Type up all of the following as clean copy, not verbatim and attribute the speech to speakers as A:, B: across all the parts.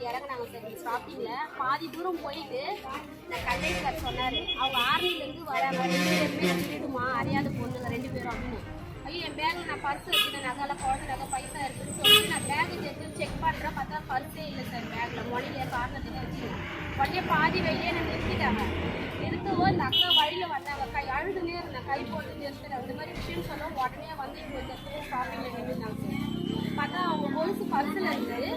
A: இறங்குனாங்க sir ஸ்டாப்பிங்ல. பாதி தூரம் போயிட்டு நான் கண்டக்டர் சொன்னாரு, அவங்க ஆர்மிலேருந்து வராங்க, 2 பேருமே திருடுமா அறியாத பொண்ணுங்க 2 பேரும் அப்படின்னு. ஐயோ என் பேக்கில் நான் பர்ஸ் வச்சுட்டேன், நகைலாம் குழந்தை நகை பைசா இருக்குன்னு சொல்லிட்டு நான் பேக்கை செக் பண்ணுறேன். பார்த்தா பர்ஸே இல்லை சார் பேக்கில். மொழியில காரணத்துக்கு வச்சுக்கேன். உடனே பாதி வழியே நான் நிறுத்திட்டாங்க. நிறுத்தவோ இந்த அக்கா வழியில் வந்தாங்க, கை அழுதுனே இருந்தேன், கை போட்டு நிறுத்துறேன். இந்த மாதிரி விஷயம் சொல்லவும் உடனே வந்து இப்போ இந்த ஷாப்பிங்கில் நின்றுட்டாங்க சார். பார்த்தா அவங்க கொலுசு பர்ஸில் இருக்குது,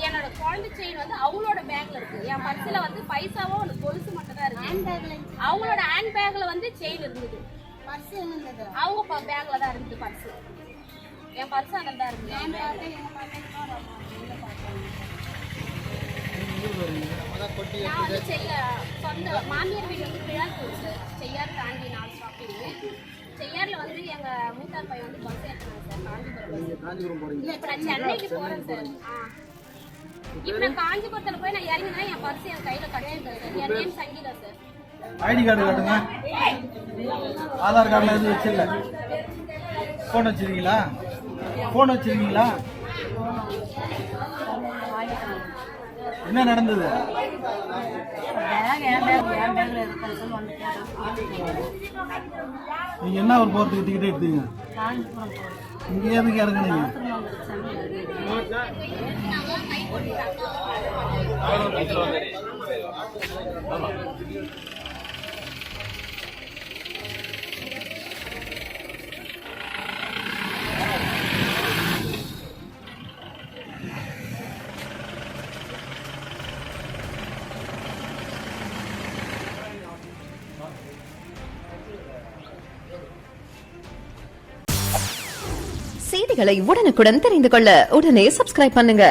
A: என்னோட குழந்தை செயின் வந்து அவங்களோட பேக்ல இருக்கு. என் பர்ஸில் வந்து பைசாவோ அந்த கொலுசு மட்டும் தான் இருக்கு. அவங்களோட ஹேண்ட் பேக்ல வந்து செயின் இருந்தது, அவங்க பேக்ல தான் இருந்தது பர்ஸ். என் பர்ஸ் அதில் தான் இருந்தது. நான் வந்து சொந்த மாமியார் வீடு வந்து விழாக்கூர் சார், செய்யார் தாண்டி 4 ஷாப்பிங்கு. செய்யாரில் வந்து எங்கள் மூத்தார் பையன் வந்து பஸ் ஏற்றினாங்க சார், காஞ்சிபுரம் பஸ். இப்போ நான் சென்னைக்கு போகிறேன் சார். இப்போ நான் காஞ்சிபுரத்தில் போய் நான் இறங்கினா என் பர்ஸ் என் கையில் கிடையாது சார். என் name Sangeetha sir.
B: ID card காட்டுங்க, ஆதார் கார்டில் எதுவும் வச்சிடல. ஃபோன் வச்சுருக்கீங்களா? ஃபோன் வச்சுருக்கீங்களா? என்ன நடந்தது? நீங்க என்ன ஒரு போறதுக்கு டிக்கெட் எடுத்தீங்க? இங்க எதுக்கு இறங்குனீங்க?
C: செய்திகளை உடனுக்குடன் தெரிந்து கொள்ள உடனே சப்ஸ்கிரைப் பண்ணுங்க.